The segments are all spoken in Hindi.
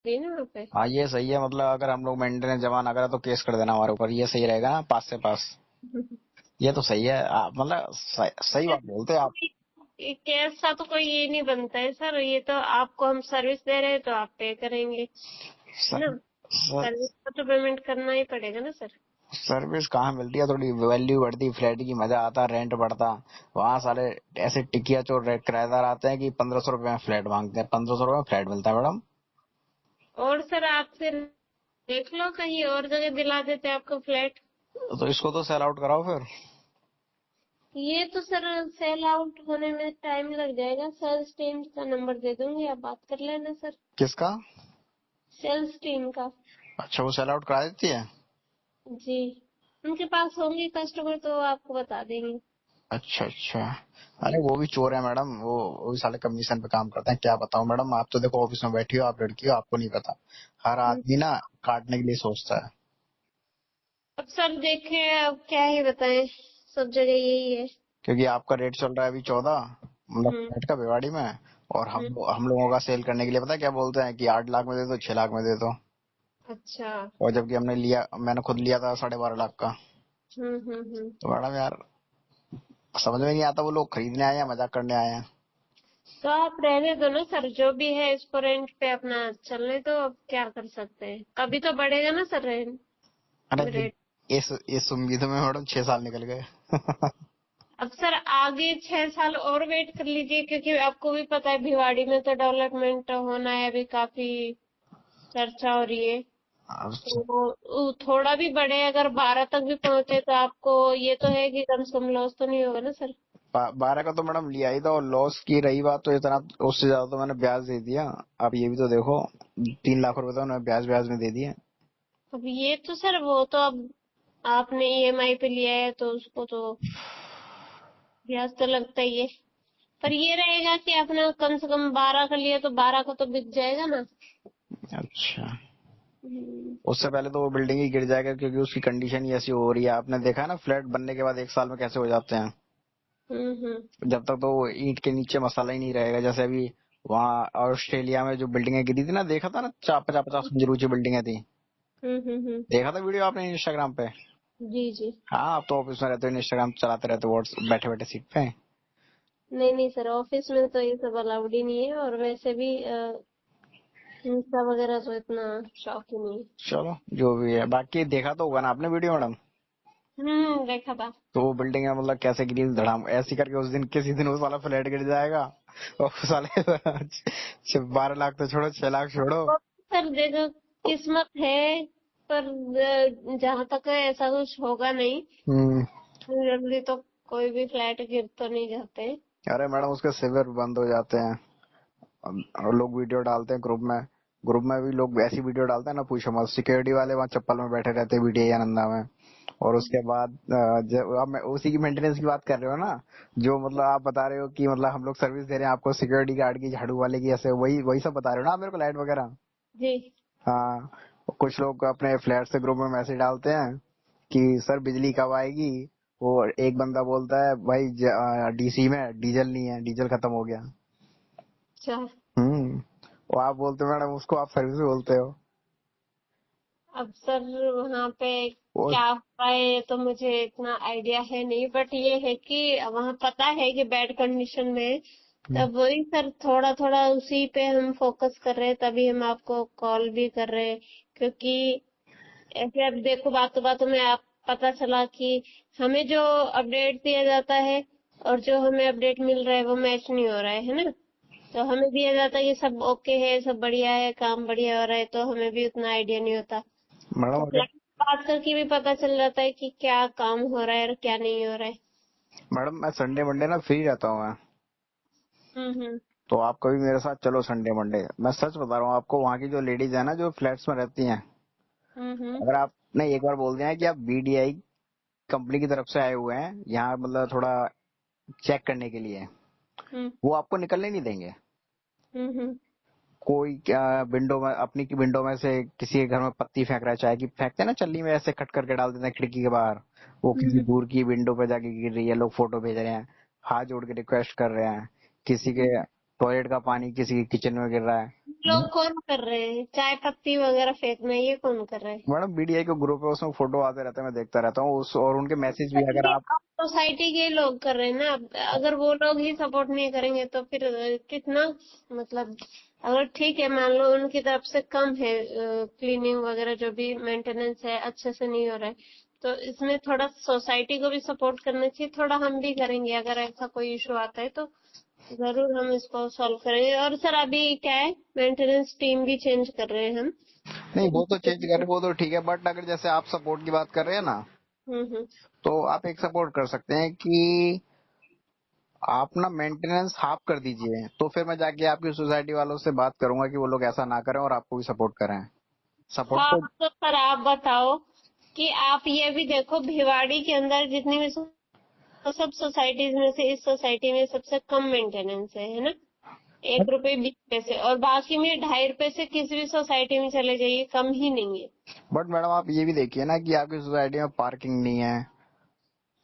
रही है ना वहाँ पे। हाँ ये सही है, मतलब अगर हम लोग मेंटेनेंस जमा ना करें तो केस कर देना हमारे ऊपर, ये सही रहेगा ना, पास से पास। ये तो सही है, मतलब सही बात बोलते हैं आप। कैसा तो कोई ये नहीं बनता है सर, ये तो आपको हम सर्विस दे रहे हैं तो आप पे करेंगे, है सर, ना। सर्विस का तो पेमेंट करना ही पड़ेगा ना सर। सर्विस कहाँ मिलती है, थोड़ी वैल्यू बढ़ती, फ्लैट की मजा आता, रेंट बढ़ता। वहाँ सारे ऐसे टिकिया चोर किराएदार आते हैं कि 1500 रुपए में फ्लैट मांगते हैं, 1500 रुपए में फ्लैट मिलता है मैडम। और सर आप फिर देख लो कहीं और जगह दिला देते आपको फ्लैट। तो इसको तो सेल आउट कराओ फिर। ये तो सर सेल आउट होने में टाइम लग जाएगा। सेल्स टीम का नंबर दे दूंगी, आप बात कर लेना सर। किसका? सेल्स टीम का। अच्छा, वो सेल आउट करा देती है। जी, उनके पास होंगे कस्टमर तो आपको बता देंगे। अच्छा अच्छा। अरे जी। वो भी चोर है मैडम, वो भी साले कमीशन पे काम करते हैं, क्या बताऊं मैडम, आप तो देखो ऑफिस में बैठी हो, आप लड़की हो, आपको नहीं पता। हर हम्म। आदमी ना काटने के लिए सोचता है। अब सर देखें, अब क्या ही बताएं, सब जगह यही है। क्योंकि आपका रेट चल रहा है अभी 14, मतलब हम्म। फ्लैट का भिवाड़ी में। और हम्म। हम लोगों का सेल करने के लिए पता है क्या बोलते हैं कि 8 लाख में दे दो, 6 लाख में दे दो। अच्छा। और जबकि मैंने खुद लिया था 12.5 लाख का। हम्म। तो मैडम यार, समझ में नहीं आता वो लोग खरीदने आए हैं मजाक करने आए हैं। तो आप रहने दो ना सर, जो भी है इसको रेंट पे अपना चलने दो। अब क्या कर सकते हैं, कभी तो बढ़ेगा ना सर रेंट अरे रेट। इस उम्मीद में मैडम 6 साल निकल गए। अब सर आगे 6 साल और वेट कर लीजिए, क्योंकि आपको भी पता है भिवाड़ी में तो डेवलपमेंट होना है, अभी काफी चर्चा हो रही है। तो वो थोड़ा भी बढ़े, अगर 12 तक भी पहुंचे तो आपको ये तो है कि कम से कम लॉस तो नहीं होगा ना सर। 12 का तो मैडम लिया ही था, और लॉस की रही बात तो इतना, उससे ज्यादा तो मैंने ब्याज दे दिया। आप ये भी तो देखो, 3 लाख रुपए तो मैंने ब्याज ब्याज में दे दिए। अब ये तो सर वो तो अब आपने ईएमआई पे लिया है तो उसको तो ब्याज तो लगता ही है। पर ये रहेगा कि अपना कम से कम 12 का लिया तो 12 का तो बिक जाएगा ना। अच्छा, हम्म। उससे पहले तो वो बिल्डिंग ही गिर जाएगा, क्योंकि उसकी कंडीशन ही ऐसी हो रही है, आपने देखा है ना फ्लैट बनने के बाद 1 साल में कैसे हो जाते हैं। हम्म। जब तक तो वो ईंट के नीचे मसाला ही नहीं रहेगा, जैसे अभी वहाँ ऑस्ट्रेलिया में जो बिल्डिंगें गिरी थी ना, देखा था ना, 50-50 मंजिल ऊंची बिल्डिंगें थी। हम्म। देखा था वीडियो आपने इंस्टाग्राम पे? जी जी। हाँ, आप तो ऑफिस में रहते हो, इंस्टाग्राम चलाते रहते हो, व्हाट्सएप बैठे बैठे सीट पे। नहीं नहीं सर, ऑफिस में तो ये सब अलाउड ही नहीं है, और वैसे भी इंस्टा वगैरह तो इतना शौक ही नहीं है। चलो जो भी है, बाकी देखा तो होगा ना आपने वीडियो मैडम। देखा था। तो वो बिल्डिंग है, मतलब कैसे गिरी धड़ाम ऐसी करके, उस दिन किसी दिन उस वाला फ्लैट गिर जाएगा। और उस वाले 12 लाख तो छोड़ो, 6 लाख छोड़ो। वो सर देखो, किस्मत है, पर जहां तक है ऐसा कुछ होगा नहीं। हम्म। जल्दी तो कोई भी फ्लैट गिर तो नहीं जाते। अरे मैडम, उसके सिविर बंद हो जाते हैं। और लोग वीडियो डालते हैं ग्रुप में भी लोग ऐसी वीडियो डालते हैं ना, पूछो मत, सिक्योरिटी वाले वहाँ चप्पल में बैठे रहते हैं बीटीआई आनंदा में। और उसके बाद जब आप मैं उसी की मेंटेनेंस की बात कर रहे हो ना, जो मतलब आप बता रहे हो कि मतलब हम लोग सर्विस दे रहे हैं आपको, सिक्योरिटी गार्ड की, झाड़ू वाले की, ऐसे वही वही सब बता रहे हो ना आप मेरे को, लाइट वगैरह। जी। हाँ। कुछ लोग अपने फ्लैट से ग्रुप में मैसेज डालते हैं कि सर बिजली कब आएगी। वो एक बंदा बोलता है भाई डीसी में डीजल नहीं है, डीजल खत्म हो गया। अच्छा। हम्म। वो आप बोलते हो मैडम, उसको आप सर्विस बोलते हो। अब सर वहाँ पे वो क्या हुआ है ये तो मुझे इतना आइडिया है नहीं, बट ये है कि वहाँ पता है कि बैड कंडीशन में है। तब वही सर थोड़ा थोड़ा उसी पे हम फोकस कर रहे हैं, तभी हम आपको कॉल भी कर रहे हैं। क्योंकि ऐसे अब देखो, बातों बातों में आप पता चला कि हमें जो अपडेट दिया जाता है और जो हमें अपडेट मिल रहा है वो मैच नहीं हो रहा है ना। तो हमें दिया जाता है कि सब ओके है, सब बढ़िया है, काम बढ़िया हो रहा है, तो हमें भी उतना आइडिया नहीं होता। मैडम तो अगर क्लाइंट से बात करके भी पता चल जाता है कि क्या काम हो रहा है और क्या नहीं हो रहा है। मैडम मैं संडे मंडे ना फ्री रहता हूँ मैं। हम्म। तो आप कभी मेरे साथ चलो संडे मंडे, मैं सच बता रहा हूँ आपको, वहाँ की जो लेडीज है ना जो फ्लैट्स में रहती हैं, हम्म। अगर आपने एक बार बोल दिया है कि आप बीडीआई कंपनी की तरफ से आए हुए हैं यहाँ, मतलब थोड़ा चेक करने के लिए, हम्म। वो आपको निकलने नहीं देंगे। हम्म। कोई क्या, विंडो में, अपनी की विंडो में से किसी के घर में पत्ती फेंक रहा है, चाय की फेंकते हैं ना चल्ली में, ऐसे कट करके डाल देते हैं खिड़की के बाहर, वो किसी हम्म। दूर की विंडो पे जाके गिर रही है, लोग फोटो भेज रहे हैं, हाथ जोड़ के रिक्वेस्ट कर रहे हैं, किसी के टॉयलेट का पानी किसी के किचन में गिर रहा है। लोग कौन कर रहे हैं, चाय पत्ती वगैरह फेंकना, ये कौन कर रहा है? मैडम बीडीआई का ग्रुप है, उसमें फोटो आते रहते हैं, मैं देखता रहता हूँ उस, और उनके मैसेज भी अगर ये आप। सोसाइटी के लोग कर रहे हैं ना। अगर वो लोग ही सपोर्ट नहीं करेंगे तो फिर कितना, मतलब अगर ठीक है मान लो उनकी तरफ से कम है, क्लीनिंग वगैरह जो भी मेंटेनेंस है अच्छे से नहीं हो रहा है, तो इसमें थोड़ा सोसाइटी को भी सपोर्ट करना चाहिए, थोड़ा हम भी करेंगे अगर ऐसा कोई इशू आता है तो जरूर हम इसको सॉल्व करेंगे। और सर अभी क्या है, मेंटेनेंस टीम भी चेंज कर रहे हैं हम। नहीं वो तो चेंज कर तो रहे, वो तो ठीक है, बट अगर जैसे आप सपोर्ट की बात कर रहे हैं ना, हम्म। तो आप एक सपोर्ट कर सकते हैं कि आप ना मेंटेनेंस हाफ कर दीजिए, तो फिर मैं जाके आपकी सोसाइटी वालों से बात करूंगा कि वो लोग ऐसा ना करें और आपको भी सपोर्ट करें। सपोर्ट हाँ तो। तो सर आप बताओ कि आप ये भी देखो भिवाड़ी के अंदर जितनी भी तो सब सोसाइटीज में से इस सोसाइटी में सबसे कम मेंटेनेंस है ना? 1 रुपए 20 पैसे, और बाकी में 2.5 रुपए से किसी भी सोसाइटी में चले जाइए कम ही नहीं है। बट मैडम आप ये भी देखिए ना कि आपकी सोसाइटी में पार्किंग नहीं है,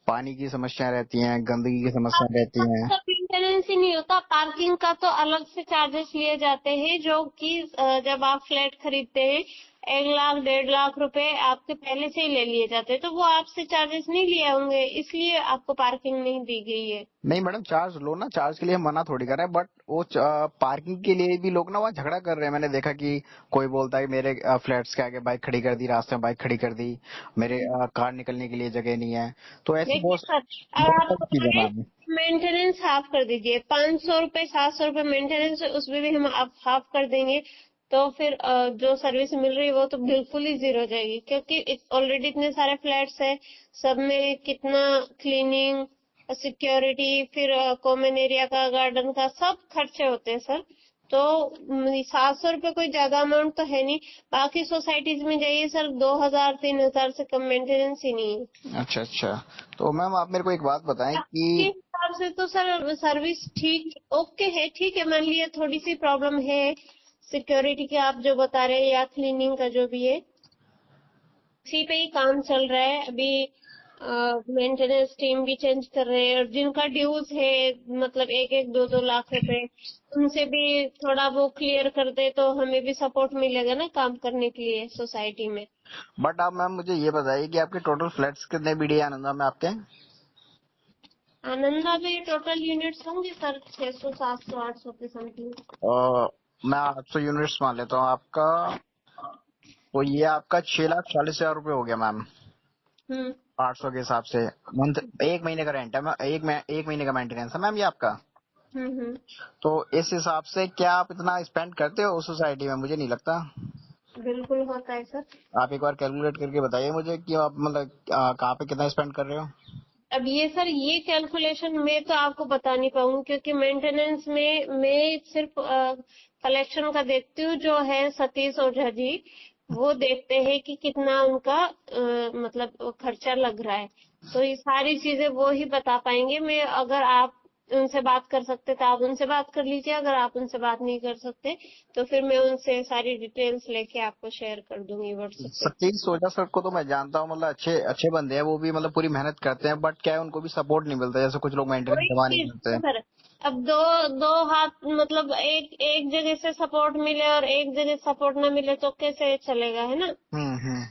पानी की समस्या रहती है, गंदगी की समस्या रहती है। आपका मेंटेनेंस ही नहीं होता, पार्किंग का तो अलग से चार्जेस लिए जाते हैं जो कि जब आप फ्लैट खरीदते हैं 1 लाख 1.5 लाख रुपए आपके पहले से ही ले लिए जाते हैं, तो वो आपसे चार्जेस नहीं लिए होंगे इसलिए आपको पार्किंग नहीं दी गई है। नहीं मैडम चार्ज लो ना, चार्ज के लिए हम मना थोड़ी कर रहे हैं, बट वो पार्किंग के लिए भी लोग ना वहाँ झगड़ा कर रहे हैं। मैंने देखा कि कोई बोलता है कि मेरे फ्लैट्स के आगे बाइक खड़ी कर दी, रास्ते में बाइक खड़ी कर दी, मेरे कार निकलने के लिए जगह नहीं है। तो ऐसी देखिए बहुत सर, अब बहुत सारी आप चीजें मैम। मेंटेनेंस हाफ कर दीजिए, 500 रुपए 700 रुपए मेंटेनेंस उसमें भी हम आप हाफ कर देंगे तो फिर जो सर्विस मिल रही है वो तो बिल्कुल ही जीरो हो जाएगी, क्योंकि ऑलरेडी इतने सारे फ्लैट्स है, सब में कितना क्लीनिंग, सिक्योरिटी, फिर कॉमन एरिया का, गार्डन का, सब खर्चे होते हैं सर। तो 700 रुपए कोई ज्यादा अमाउंट तो है नहीं। बाकी सोसाइटीज में जाइए सर, 2,000 3,000 से कम मेंटेनेंस ही नहीं है। अच्छा अच्छा। तो मैम आप मेरे को एक बात बताएं कि। के हिसाब से तो सर सर्विस ठीक ओके है, ठीक है, मान लिया थोड़ी सी प्रॉब्लम है सिक्योरिटी की आप जो बता रहे हैं या क्लीनिंग का जो भी है, उसी पे ही काम चल रहा है अभी। मेंटेनेंस टीम भी चेंज कर रहे हैं, और जिनका ड्यूज है मतलब 1-1 2-2 लाख रुपए, उनसे भी थोड़ा वो क्लियर कर दे तो हमें भी सपोर्ट मिलेगा ना काम करने के लिए सोसाइटी में। बट आप मैम मुझे ये बताइए कि आपके टोटल फ्लैट्स कितने बीडीए आनंदा में आपके। आनंदा में टोटल यूनिट्स होंगे सर 600 700 800 के समथिंग। मैं 800 यूनिट्स मान लेता हूँ आपका, तो ये आपका 6,40,000 रुपये हो गया मैम। हम्म 800 के हिसाब से मंथ, एक महीने का रेंट है मैम, एक महीने का मेंटेनेंस है मैम ये आपका। हम्म। तो इस हिसाब से क्या आप इतना स्पेंड करते हो उस सोसाइटी में, मुझे नहीं लगता। बिल्कुल होता है सर। आप एक बार कैलकुलेट करके बताइए मुझे कि आप मतलब कहाँ पे कितना स्पेंड कर रहे हो। अब ये सर ये कैलकुलेशन मैं तो आपको बता नहीं पाऊंगी, क्योंकि मेंटेनेंस में मैं सिर्फ कलेक्शन का देखती हूँ, जो है सतीश ओझा जी वो देखते हैं कि कितना उनका मतलब खर्चा लग रहा है, तो ये सारी चीजें वो ही बता पाएंगे। मैं अगर आप उनसे बात कर सकते तो आप उनसे बात कर लीजिए, अगर आप उनसे बात नहीं कर सकते तो फिर मैं उनसे सारी डिटेल्स लेके आपको शेयर कर दूंगी व्हाट्सएप पे। सतीश ओझा सर को तो मैं जानता हूँ, मतलब अच्छे अच्छे बंदे हैं, वो भी मतलब पूरी मेहनत करते हैं, बट क्या है उनको भी सपोर्ट नहीं मिलता, जैसे कुछ लोग मेंटेनेंस वही जमा नहीं चीज करते। सर, अब दो दो हाथ, मतलब एक एक जगह से सपोर्ट मिले और एक जगह सपोर्ट ना मिले तो कैसे चलेगा, है ना? हम्म।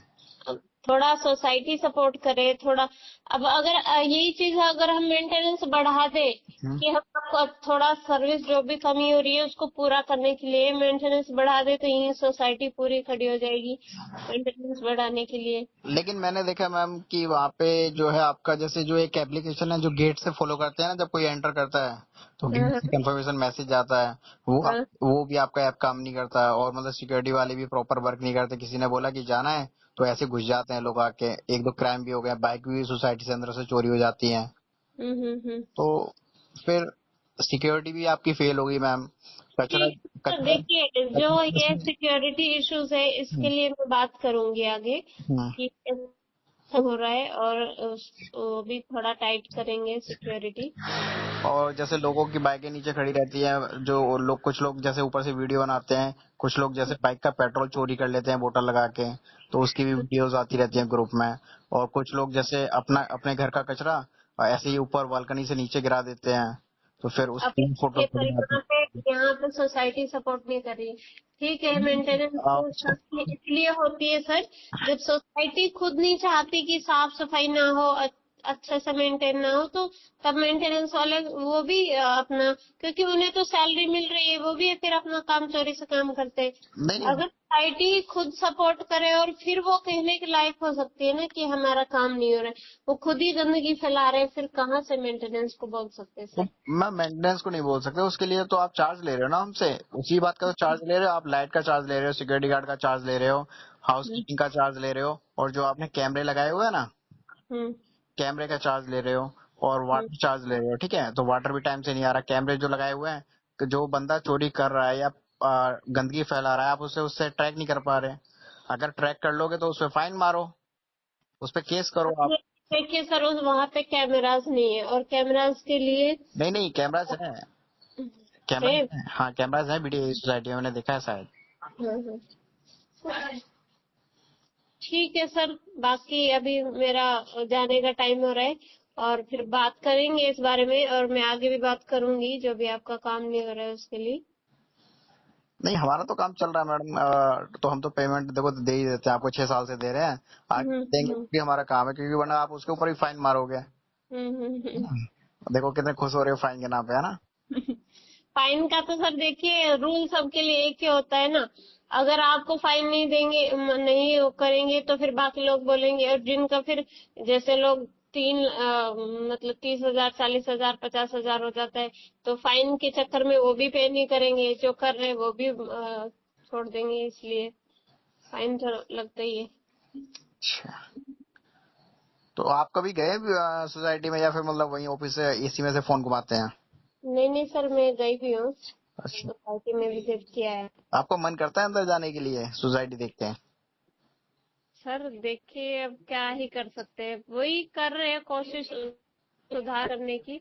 थोड़ा सोसाइटी सपोर्ट करे थोड़ा। अब अगर यही चीज अगर हम मेंटेनेंस बढ़ा दे हम्म। कि हम आपको थोड़ा सर्विस जो भी कमी हो रही है उसको पूरा करने के लिए मेंटेनेंस बढ़ा दे तो यही सोसाइटी पूरी खड़ी हो जाएगी मेंटेनेंस बढ़ाने के लिए। लेकिन मैंने देखा मैम कि वहाँ पे जो है आपका, जैसे जो एक एप्लीकेशन है जो गेट से फॉलो करते हैं ना, जब कोई एंटर करता है तो गेट हाँ से कंफर्मेशन मैसेज आता है, हाँ वो भी आपका ऐप काम नहीं करता है, और मतलब सिक्योरिटी वाले भी प्रॉपर वर्क नहीं करते। किसी ने बोला कि जाना है तो ऐसे घुस जाते हैं लोग आके, एक दो क्राइम भी हो गया, बाइक भी सोसाइटी से अंदर से चोरी हो जाती है। हम्म। तो फिर सिक्योरिटी भी आपकी फेल होगी मैम। कचरा ठीक है, कचरा देखिए जो ये कचरा। सिक्योरिटी इश्यूज है इसके लिए मैं बात करूंगी आगे हम्म। कि कैसा हो रहा है, और वो भी थोड़ा टाइट करेंगे सिक्योरिटी। और जैसे लोगों की बाइकें नीचे खड़ी रहती हैं, जो लोग, कुछ लोग जैसे ऊपर से वीडियो बनाते हैं, कुछ लोग जैसे बाइक का पेट्रोल चोरी कर लेते हैं बोतल लगा के, तो उसकी भी वीडियोस आती रहती हैं ग्रुप में। और कुछ लोग जैसे अपने घर का कचरा ऐसे ही ऊपर बालकनी से नीचे गिरा देते हैं, तो फिर अब उसकी फोटो ये खुद सर आती यहाँ पे यहाँ पे सोसाइटी सपोर्ट नहीं कर रही। ठीक है, मेंटेनेंस तो अच्छा। इसलिए होती है सर, जब सोसाइटी खुद नहीं चाहती कि साफ सफाई ना हो, अच्छा से मेंटेन ना हो, तो तब मेंटेनेंस वाले वो भी अपना, क्योंकि उन्हें तो सैलरी मिल रही है, वो भी फिर अपना काम चोरी से काम करते हैं। नहीं नहीं, अगर सोसाइटी खुद सपोर्ट करे और फिर वो कहने के लायक हो सकती है ना कि हमारा काम नहीं हो रहा है। वो खुद ही गंदगी फैला रहे हैं, फिर कहाँ से मेंटेनेंस को बोल सकते हैं तो सर। मैं मेंटेनेंस को नहीं बोल सकता, उसके लिए तो आप चार्ज ले रहे हो ना हमसे, उसी बात का तो चार्ज ले रहे हो आप। लाइट का चार्ज ले रहे हो, सिक्योरिटी गार्ड का चार्ज ले रहे हो, हाउस हम्म कीपिंग का चार्ज ले रहे हो, और जो आपने कैमरे लगाए हुए हैं ना, हम्म कैमरे का चार्ज ले रहे हो, और हम्म। वाटर चार्ज ले रहे हो। ठीक है, तो वाटर भी टाइम से नहीं आ रहा। कैमरे जो लगाए हुए हैं, तो जो बंदा चोरी कर रहा है या गंदगी फैला रहा है, आप उसे उससे ट्रैक नहीं कर पा रहे। अगर ट्रैक कर लोगे तो उस पर फाइन मारो, उस पर केस करो अब आप। ये देखिए सर, उस वहाँ पे कैमरास नहीं है, और कैमरास के लिए नहीं नहीं, कैमराज है, कैमराज है। है, हाँ कैमराज है बीडीए सोसाइटी में, मैंने देखा है शायद। हाँ। ठीक है सर, बाकी अभी मेरा जाने का टाइम हो रहा है, और फिर बात करेंगे इस बारे में, और मैं आगे भी बात करूंगी जो भी आपका काम नहीं हो रहा है उसके लिए। नहीं, हमारा तो काम चल रहा है मैडम। तो हम तो पेमेंट देखो तो दे ही देते हैं आपको, 6 साल से दे रहे हैं, आगे देंगे हम्म भी हमारा काम है, क्योंकि वरना आप उसके ऊपर ही फाइन मारोगे। हम्म। देखो कितने खुश हो रहे हो फाइन के नाम पे, है ना। फाइन का तो सर देखिए, रूल सबके लिए एक ही होता है ना। अगर आपको फाइन नहीं देंगे, नहीं वो करेंगे, तो फिर बाकी लोग बोलेंगे, और जिनका फिर जैसे लोग मतलब 30,000, 40,000, 50,000 हो जाता है, तो फाइन के चक्कर में वो भी पे नहीं करेंगे, जो कर रहे हैं वो भी छोड़ देंगे, इसलिए फाइन तो लगता ही है। अच्छा, तो आप कभी गए सोसाइटी में, या फिर मतलब वही ऑफिस से एसी में से फोन घुमाते हैं? नहीं नहीं सर, मैं गई भी हूँ, अच्छा, सोसाइटी में विजिट किया है। आपको मन करता है अंदर जाने के लिए, सोसाइटी देखते हैं? सर देखिए, अब क्या ही कर सकते हैं, वही कर रहे हैं कोशिश सुधार करने की।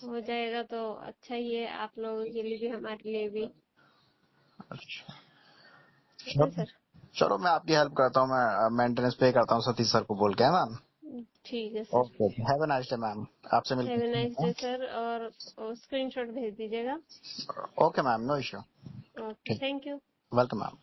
हो जाएगा तो अच्छा ही है, आप लोगों के लिए भी हमारे लिए भी। अच्छा, है ना चलो, सर। चलो मैं आपकी हेल्प करता हूँ, मैं मेंटेनेंस पे करता हूँ सतीश सर को बोल के, है मैम। ठीक है sir. Okay, have a nice day ma'am, आपसे हैव अ नाइस मिलकर। डे सर, और स्क्रीनशॉट भेज दीजिएगा। Okay ma'am, no issue. Okay, ठीक, थैंक यू। Welcome ma'am.